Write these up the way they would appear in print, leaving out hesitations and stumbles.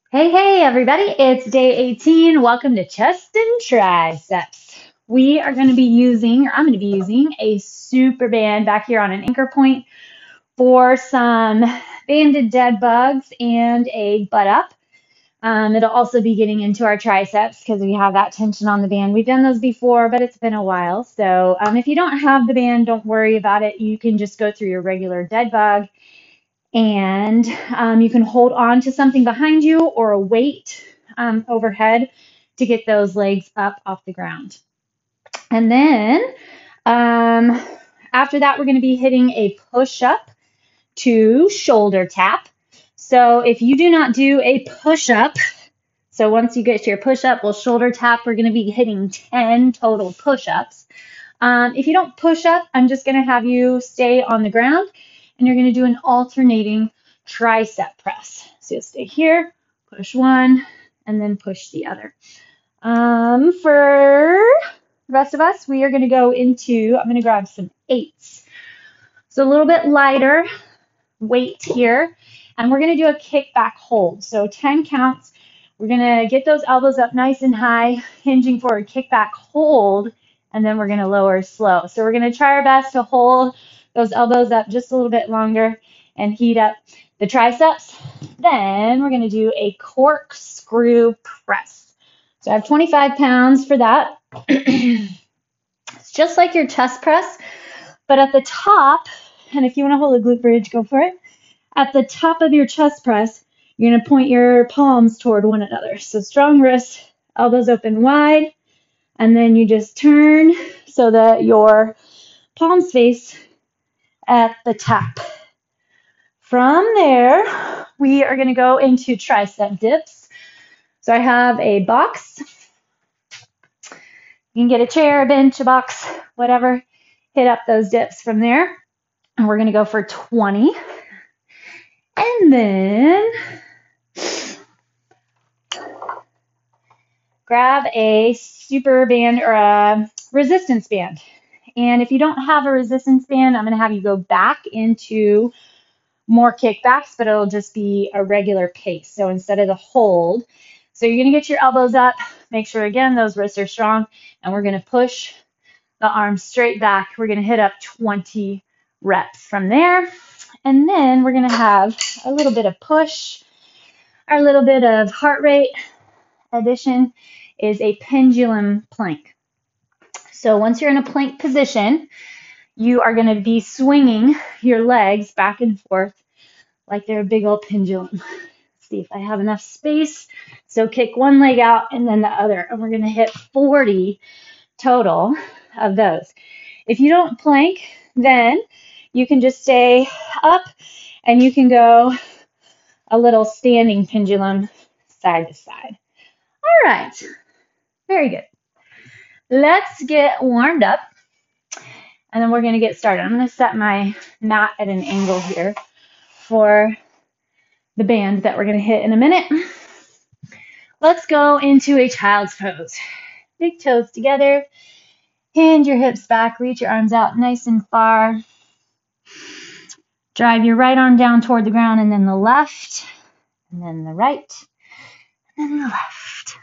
Hey, everybody, it's day 18. Welcome to chest and triceps. We are going to be using, or I'm going to be using a super band back here on an anchor point for some banded dead bugs and a butt up. It'll also be getting into our triceps because we have that tension on the band. We've done those before, but it's been a while. So if you don't have the band, don't worry about it. You can just go through your regular dead bug and you can hold on to something behind you or a weight overhead to get those legs up off the ground. And then after that, we're going to be hitting a push-up to shoulder tap. So if you do not do a push-up, so once you get to your push-up, we'll shoulder tap. We're going to be hitting 10 total push-ups. If you don't push up, I'm just going to have you stay on the ground and you're going to do an alternating tricep press. So you'll stay here, push one, and then push the other. For the rest of us, we are going to go into, I'm going to grab some 8s. So a little bit lighter weight here, and we're going to do a kickback hold. So 10 counts. We're going to get those elbows up nice and high, hinging for a kickback hold, and then we're going to lower slow. So we're going to try our best to hold those elbows up just a little bit longer and heat up the triceps. Then we're going to do a corkscrew press. So I have 25 pounds for that. It's just like your chest press, but at the top, and if you want to hold a glute bridge, go for it. At the top of your chest press, you're going to point your palms toward one another. So strong wrists, elbows open wide, and then you just turn so that your palms face at the top. From there, we are going to go into tricep dips. So I have a box. You can get a chair, a bench, a box, whatever. Hit up those dips from there. And we're going to go for 20. And then grab a super band or a resistance band. And if you don't have a resistance band, I'm going to have you go back into more kickbacks, but it'll just be a regular pace. So instead of the hold, so you're going to get your elbows up. Make sure, again, those wrists are strong. And we're going to push the arms straight back. We're going to hit up 20 reps from there. And then we're going to have a little bit of push. Our little bit of heart rate addition is a pendulum plank. So once you're in a plank position, you are going to be swinging your legs back and forth like they're a big old pendulum. Let's see if I have enough space. So kick one leg out and then the other. And we're going to hit 40 total of those. If you don't plank, then you can just stay up and you can go a little standing pendulum side to side. All right. Very good. Let's get warmed up. And then we're going to get started. I'm going to set my mat at an angle here for the band that we're going to hit in a minute. Let's go into a child's pose. Big toes together. Hand your hips back. Reach your arms out nice and far. Drive your right arm down toward the ground and then the left. And then the right. And then the left.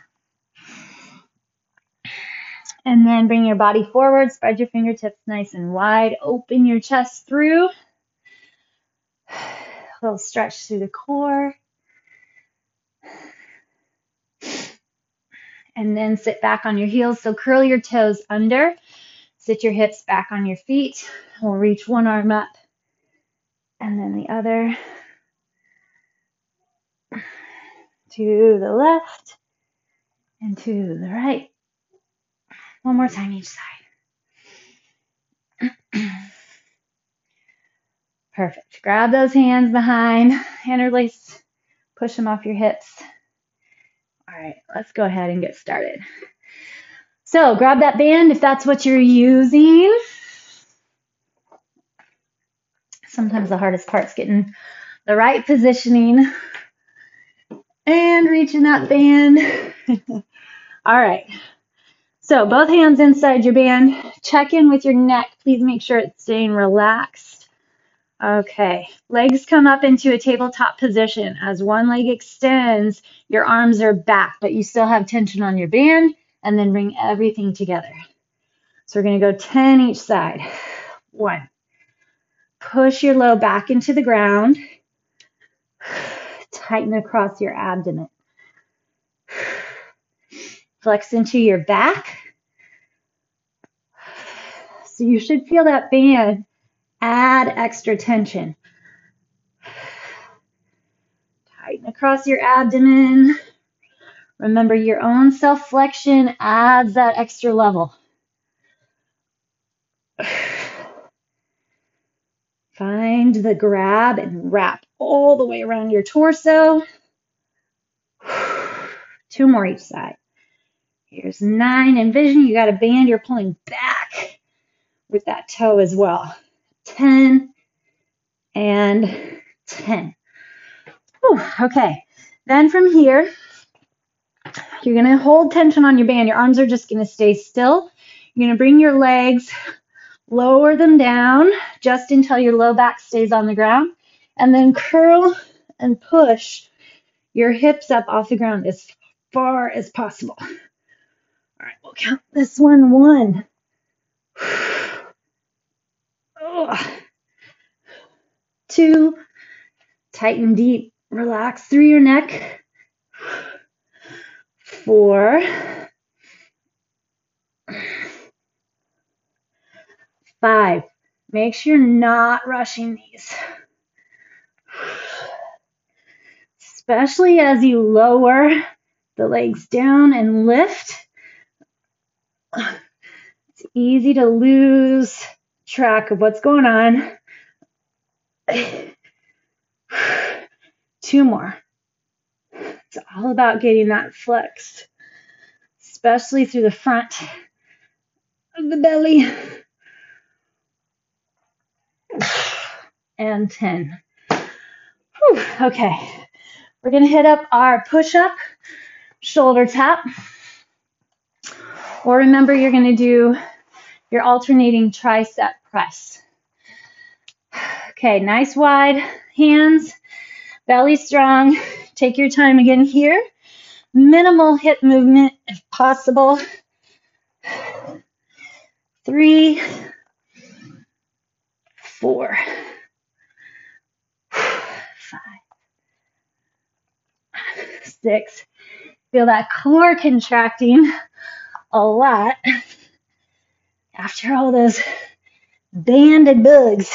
And then bring your body forward. Spread your fingertips nice and wide. Open your chest through. A little stretch through the core. And then sit back on your heels. So curl your toes under. Sit your hips back on your feet. We'll reach one arm up and then the other. To the left and to the right. One more time each side. Perfect. Grab those hands behind, interlace, push them off your hips. All right, let's go ahead and get started. So grab that band if that's what you're using. Sometimes the hardest part's getting the right positioning and reaching that band. All right. So both hands inside your band. Check in with your neck. Please make sure it's staying relaxed. Okay, legs come up into a tabletop position. As one leg extends, your arms are back, but you still have tension on your band, and then bring everything together. So we're going to go 10 each side. 1. Push your low back into the ground. Tighten across your abdomen. Flex into your back. So you should feel that band add extra tension. Tighten across your abdomen. Remember, your own self-flexion adds that extra level. Find the grab and wrap all the way around your torso. 2 more each side. Here's 9. Envision you got a band you're pulling back with that toe as well. 10 and 10. Whew, okay, then from here, you're going to hold tension on your band. Your arms are just going to stay still. You're going to bring your legs, lower them down just until your low back stays on the ground, and then curl and push your hips up off the ground as far as possible. All right, we'll count this one. 1. 2. Tighten deep. Relax through your neck. 4. 5. Make sure you're not rushing these. Especially as you lower the legs down and lift. It's easy to lose track of what's going on. 2 more. It's all about getting that flexed, especially through the front of the belly. And 10. Whew, okay, we're going to hit up our push-up, shoulder tap. Or remember, you're going to do your alternating tricep press. Okay, nice wide hands, belly strong. Take your time again here. Minimal hip movement if possible. 3, 4, 5, 6. Feel that core contracting a lot after all those banded bugs.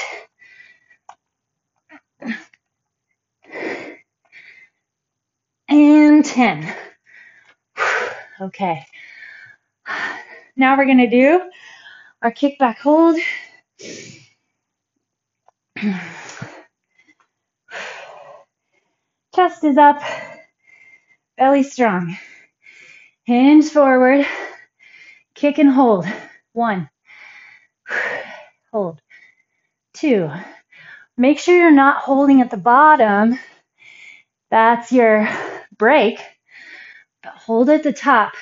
And 10. Okay. Now we're going to do our kickback hold. Chest is up, belly strong. Hinge forward, kick and hold. 1. Hold. 2. Make sure you're not holding at the bottom. That's your break. But hold at the top.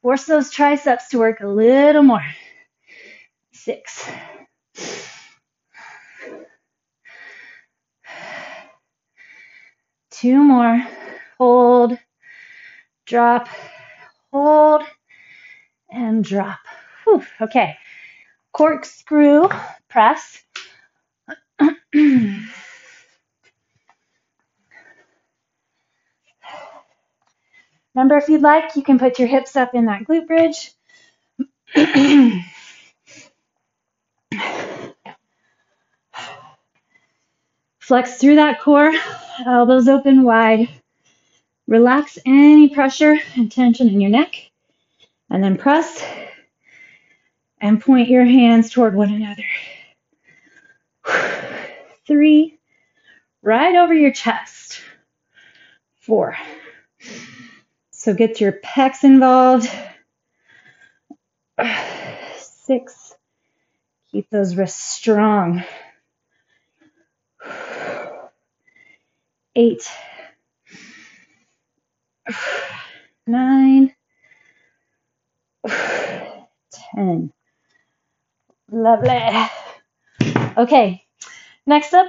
Force those triceps to work a little more. 6. 2 more. Hold, drop, hold, and drop. Whew, okay. Corkscrew press. Remember, if you'd like, you can put your hips up in that glute bridge. Flex through that core, elbows open wide. Relax any pressure and tension in your neck. And then press and point your hands toward one another. 3, right over your chest. 4. So get your pecs involved. 6. Keep those wrists strong. 8. 9. 10. Lovely. Okay, Next up,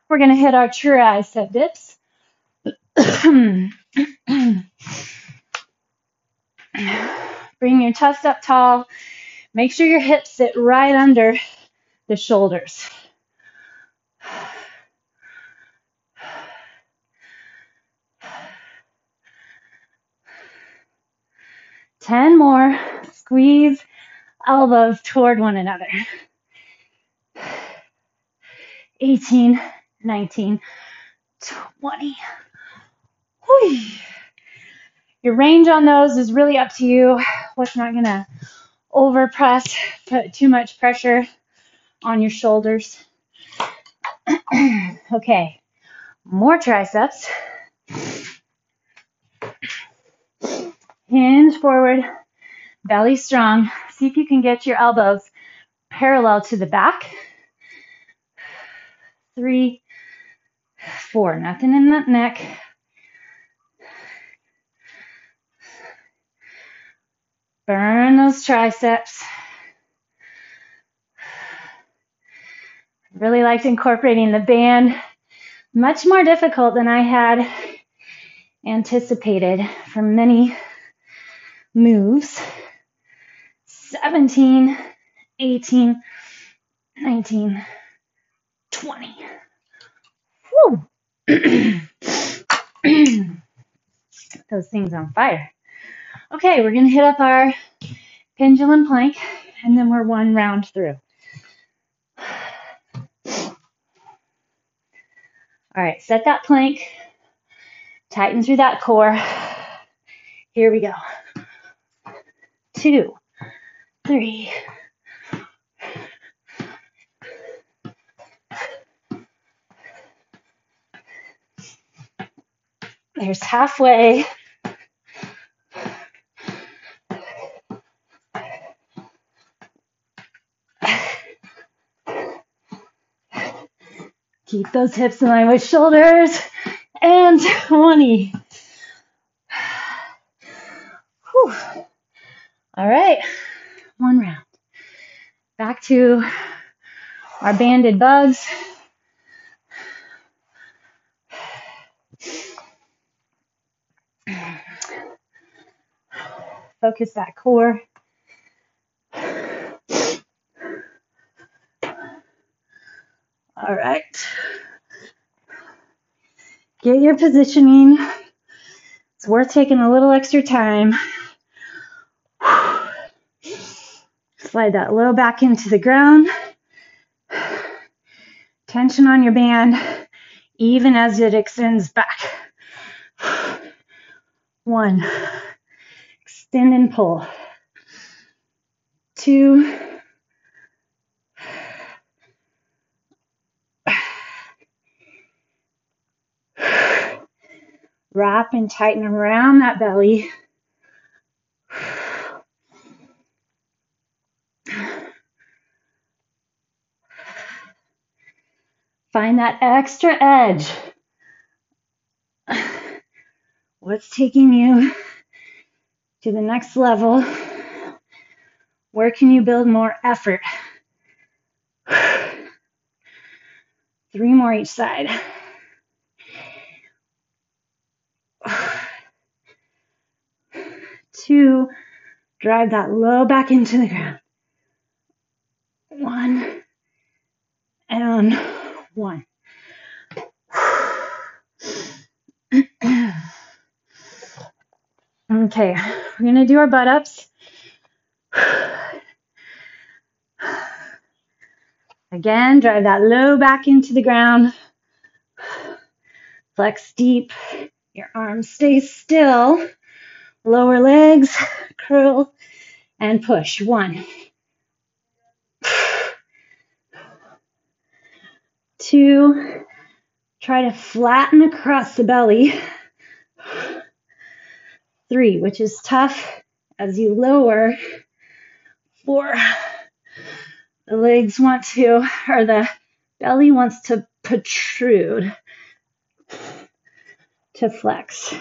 we're going to hit our tricep dips. Bring your chest up tall. Make sure your hips sit right under the shoulders. Ten more. Squeeze elbows toward one another. 18, 19, 20. Whew. Your range on those is really up to you. What's not going to overpress, put too much pressure on your shoulders. Okay, more triceps. Hinge forward, belly strong. See if you can get your elbows parallel to the back. 3, 4, nothing in that neck. Burn those triceps. Really liked incorporating the band. Much more difficult than I had anticipated for many moves. 17, 18, 19, 20. Woo. Those things on fire. Okay, we're going to hit up our pendulum plank, and then we're one round through. All right, set that plank. Tighten through that core. Here we go. 2, 3. There's halfway. Keep those hips in line with shoulders. And 20. Whew. All right, one round. Back to our banded bugs. Focus that core. All right. Get your positioning. It's worth taking a little extra time. Slide that low back into the ground. Tension on your band, even as it extends back. 1. Extend and pull. 2. Wrap and tighten around that belly. Find that extra edge. What's taking you to the next level? Where can you build more effort? 3 more each side. 2, drive that low back into the ground. 1 and 1. Okay, we're going to do our butt ups. Again, drive that low back into the ground. Flex deep. Your arms stay still. Lower legs, curl, and push. 1. 2. Try to flatten across the belly. 3, which is tough as you lower. 4. The legs want to, or the belly wants to protrude to flex.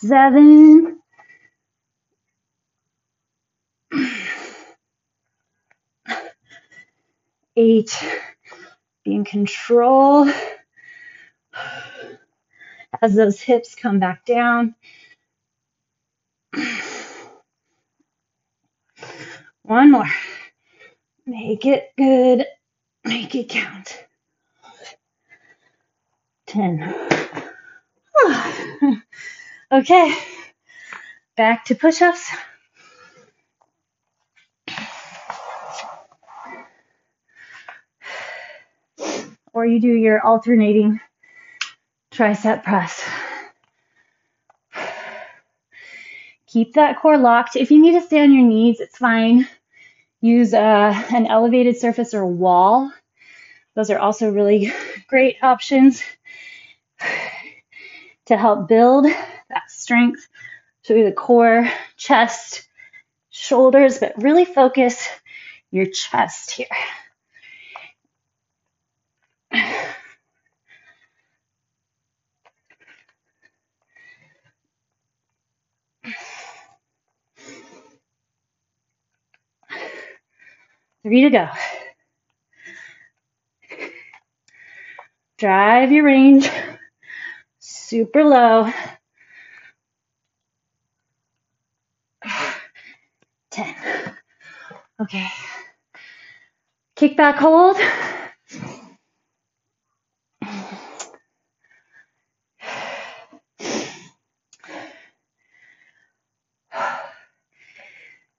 7, 8, be in control as those hips come back down. 1 more. Make it good. Make it count. 10. Okay, back to push-ups. Or you do your alternating tricep press. Keep that core locked. If you need to stay on your knees, it's fine. Use an elevated surface or wall. Those are also really great options to help build that strength through the core, chest, shoulders, but really focus your chest here. Three to go. Drive your range super low. 10. Okay. Kickback hold.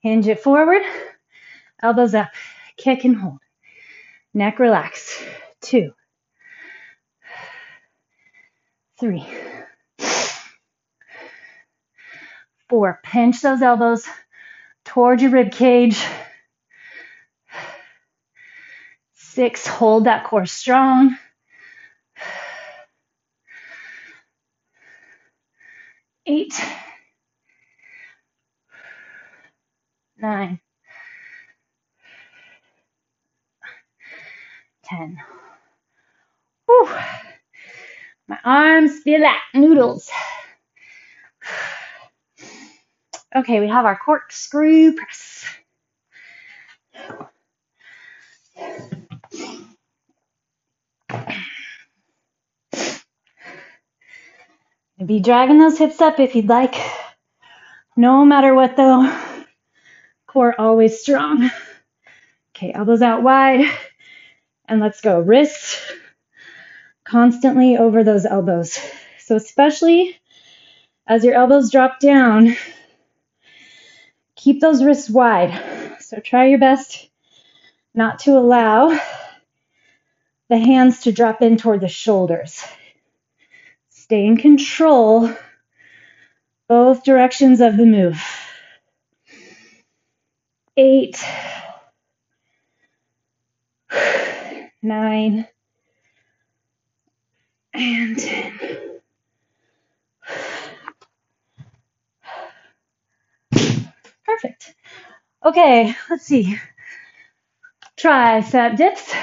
Hinge it forward. Elbows up. Kick and hold. Neck relax. 2, 3, 4. Pinch those elbows towards your rib cage. 6. Hold that core strong. 8, 9, 10. Whew. My arms feel like noodles. Okay, we have our corkscrew press. Be dragging those hips up if you'd like. No matter what though, core always strong. Okay, elbows out wide, and let's go. Wrists constantly over those elbows. So especially as your elbows drop down, keep those wrists wide. So try your best not to allow the hands to drop in toward the shoulders. Stay in control, both directions of the move. 8, 9, and 10. Perfect. Okay, let's see. Tricep dips.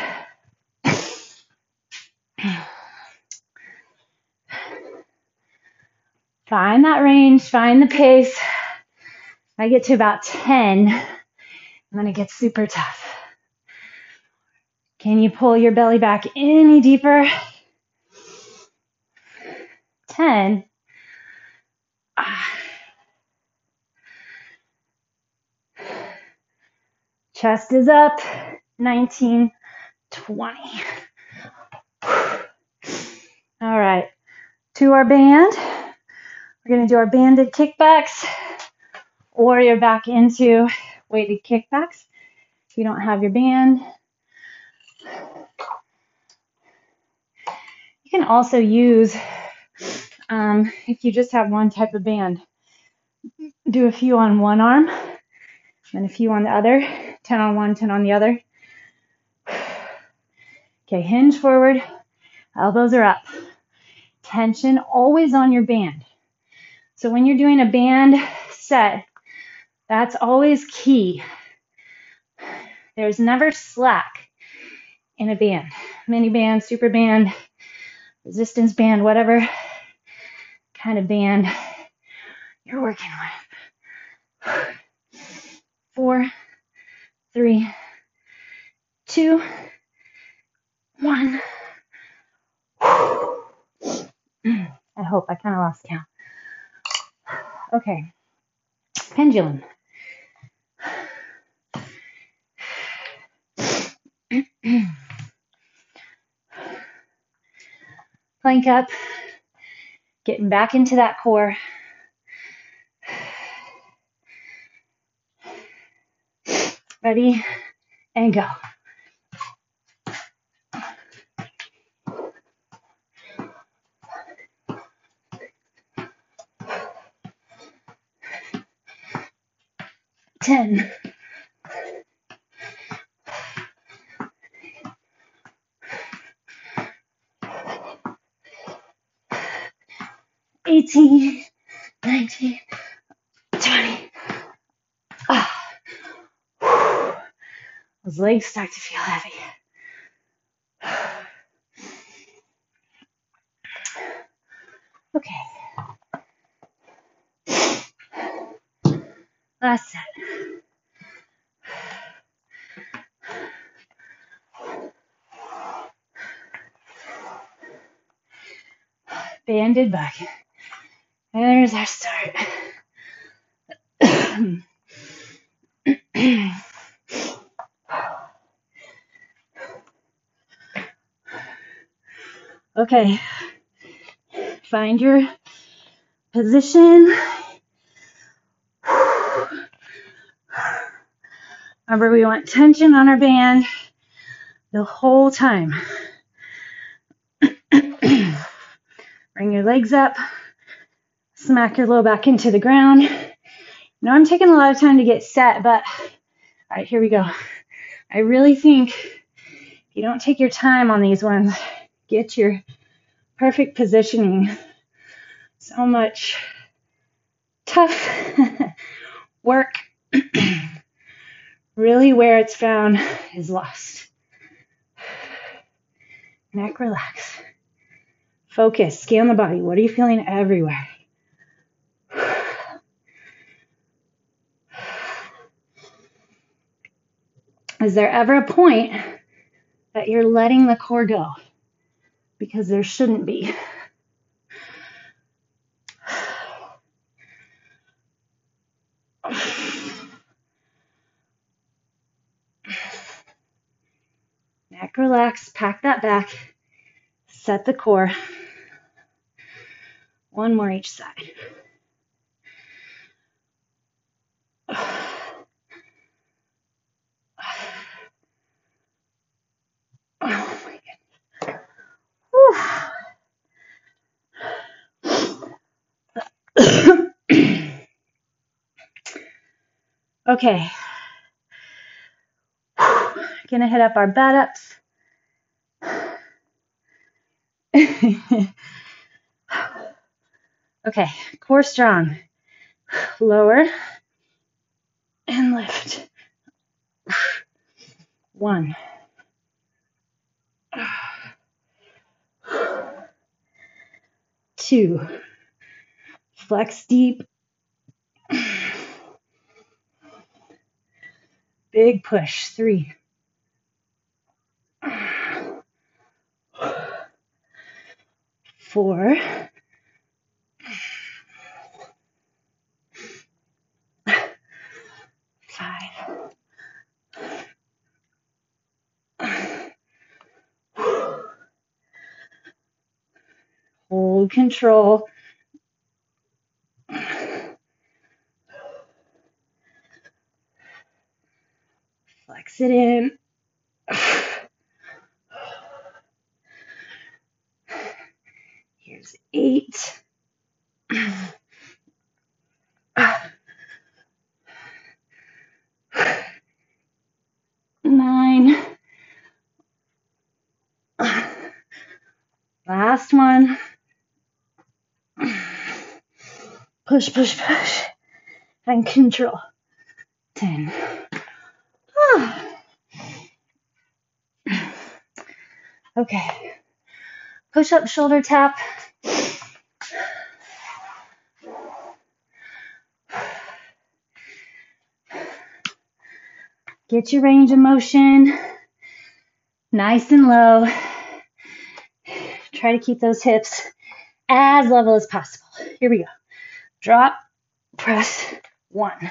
Find that range, find the pace. I get to about 10, and then it gets super tough. Can you pull your belly back any deeper? 10. Chest is up. 19, 20. All right, to our band. We're going to do our banded kickbacks, or you're back into weighted kickbacks. If you don't have your band, you can also use, if you just have one type of band, do a few on one arm, and a few on the other, 10 on one, 10 on the other. Okay, hinge forward, elbows are up. Tension always on your band. So when you're doing a band set, that's always key. There's never slack in a band. Mini band, super band, resistance band, whatever kind of band. you're working with. 4, 3, 2, 1. I hope. I kind of lost count. Okay. Pendulum. Plank up. Getting back into that core. Ready? And go. Ten. 18, 19, 20. Those legs start to feel heavy. Okay. Last set. Banded back. There's our start. Okay. Find your position. Remember, we want tension on our band the whole time. Bring your legs up. Smack your low back into the ground. Now I'm taking a lot of time to get set, but all right, here we go. I really think if you don't take your time on these ones, get your perfect positioning. So much tough work. Really where it's found is lost. Neck relax. Focus. Scan the body. What are you feeling everywhere? Is there ever a point that you're letting the core go? Because there shouldn't be. Neck relax. Pack that back. Set the core. One more each side. Oh my goodness. Okay. Gonna hit up our bat ups. Okay, core strong. Lower and lift. 1. 2. Flex deep. Big push. 3. 4. 5. Hold control. Flex it in. Here's 8. 9. Last one. Push, push, push. And control. 10. Okay. Push up, shoulder tap. Get your range of motion nice and low. Try to keep those hips as level as possible. Here we go. Drop, press, 1.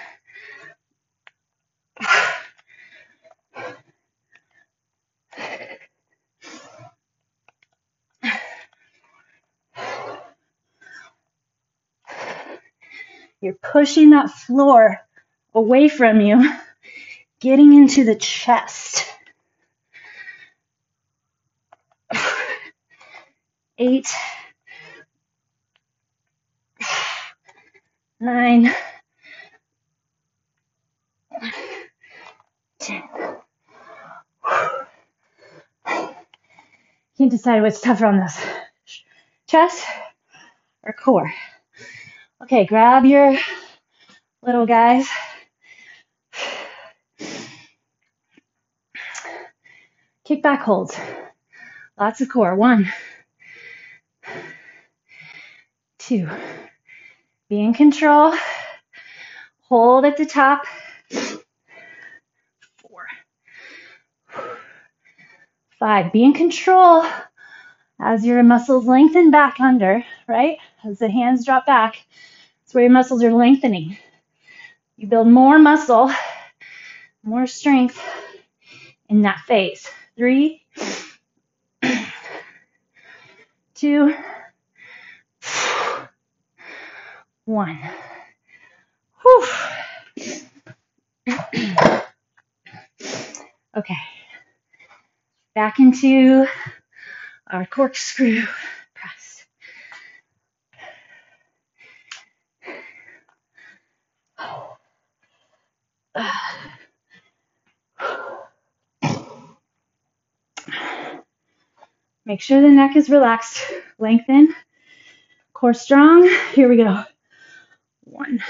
You're pushing that floor away from you, getting into the chest. 8, 9, 10. Can't decide what's tougher on this, chest or core. Okay, grab your little guys. Kickback holds. Lots of core. 1, 2. Be in control. Hold at the top. 4, 5. Be in control as your muscles lengthen back under, right? As the hands drop back, that's where your muscles are lengthening. You build more muscle, more strength in that phase. 3, 2, 1. Whew. Okay. Back into our corkscrew press. Make sure the neck is relaxed. Lengthen. Core strong. Here we go. 1.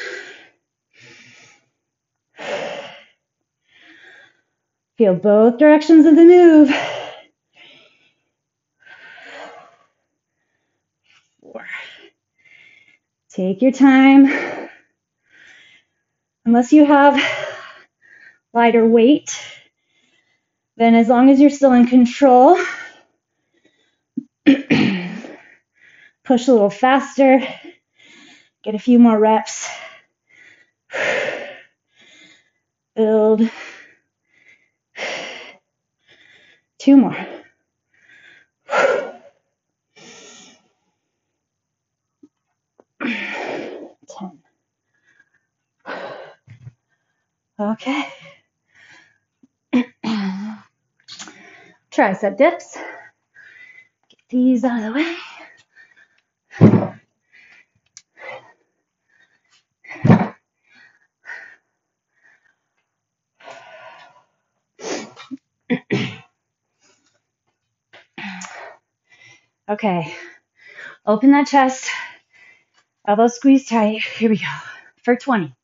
Feel both directions of the move. 4. Take your time. Unless you have lighter weight, then as long as you're still in control, push a little faster, get a few more reps, build, 2 more. 10. Okay. Tricep dips. Get these out of the way. Okay. Open that chest. Elbows squeeze tight. Here we go. For 20.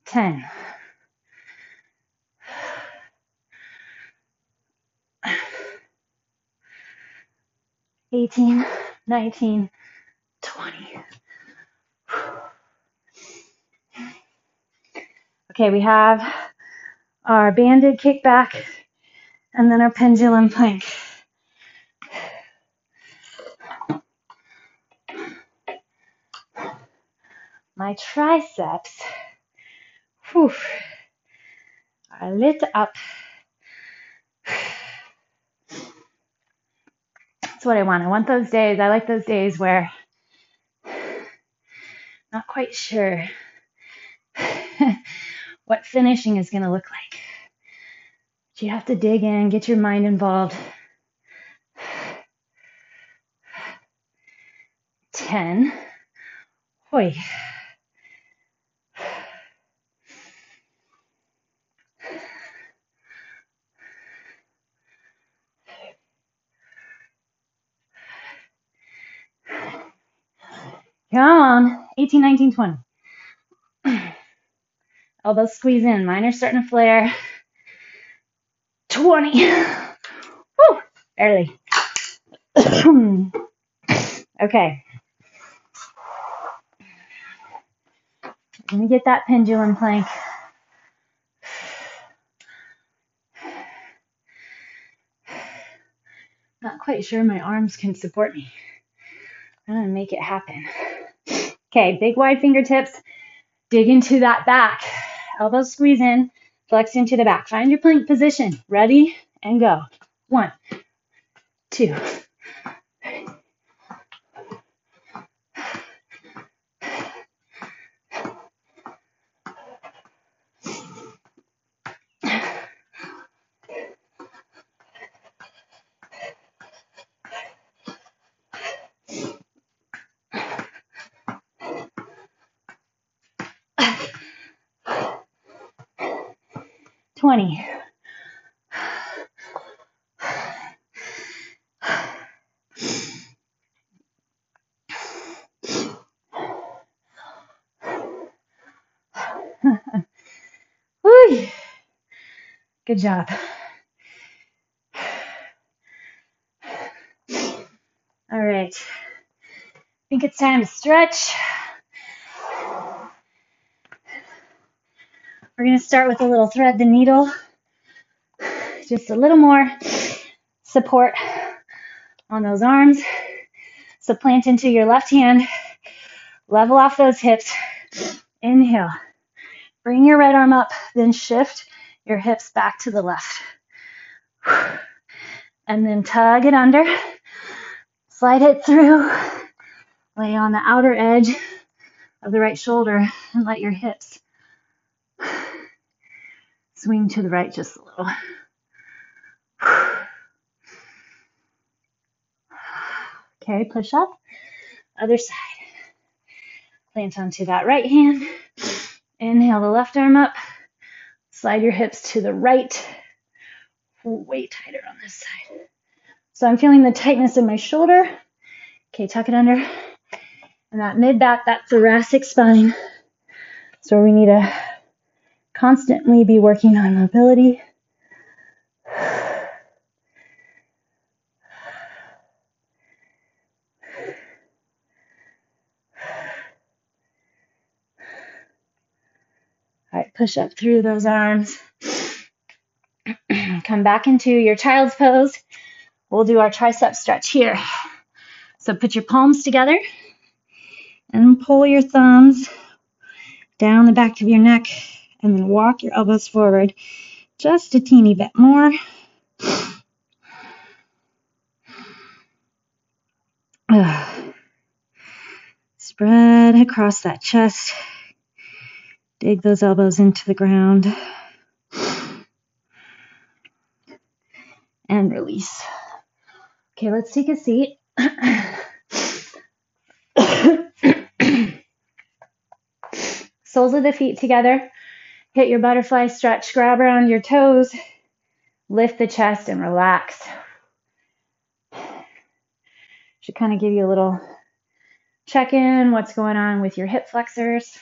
10. 18, 19, 20. Okay, we have our banded kickback and then our pendulum plank. My triceps are lit up. That's what I want. I want those days. I like those days where not quite sure what finishing is going to look like. But you have to dig in, get your mind involved. 10. Hoi. 18, 19, 20. Elbows squeeze in. Mine are starting to flare. 20. Woo, barely. Okay. Let me get that pendulum plank. Not quite sure my arms can support me. I'm going to make it happen. Okay, big wide fingertips. Dig into that back. Elbows squeeze in. Flex into the back. Find your plank position. Ready and go. 1, 2. Twenty. Woo. Good job. All right. I think it's time to stretch. We're going to start with a little thread the needle. Just a little more support on those arms. So plant into your left hand. Level off those hips. Inhale. Bring your right arm up, then shift your hips back to the left. And then tug it under. Slide it through. Lay on the outer edge of the right shoulder and let your hips swing to the right just a little. Okay, push up. Other side. Plant onto that right hand. Inhale the left arm up. Slide your hips to the right. Way tighter on this side. So I'm feeling the tightness in my shoulder. Okay, tuck it under. And that mid-back, that thoracic spine. So we need to constantly be working on mobility. All right, push up through those arms. Come back into your child's pose. We'll do our tricep stretch here. So put your palms together and pull your thumbs down the back of your neck and then walk your elbows forward just a teeny bit more. Spread across that chest. Dig those elbows into the ground. And release. Okay, let's take a seat. Soles of the feet together. Hit your butterfly stretch. Grab around your toes. Lift the chest and relax. Should kind of give you a little check-in. What's going on with your hip flexors.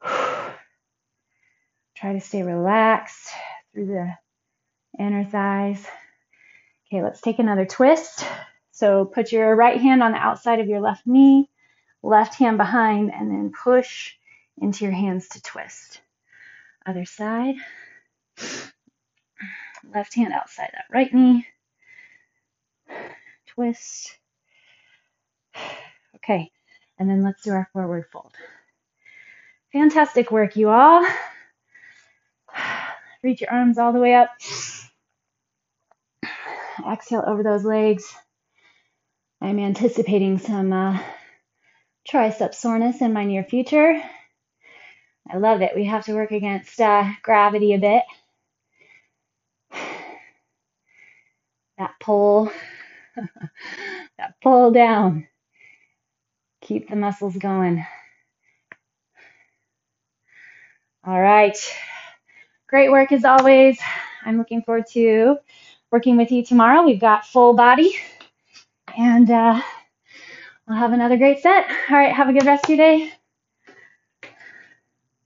Try to stay relaxed through the inner thighs. Okay, let's take another twist. So put your right hand on the outside of your left knee, left hand behind, and then push into your hands to twist. Other side. Left hand outside that right knee. Twist. Okay, and then let's do our forward fold. Fantastic work, you all. Reach your arms all the way up. Exhale over those legs. I'm anticipating some tricep soreness in my near future. I love it. We have to work against gravity a bit. That pull. That pull down. Keep the muscles going. All right. Great work as always. I'm looking forward to working with you tomorrow. We've got full body. And we'll have another great set. All right. Have a good rest of your day.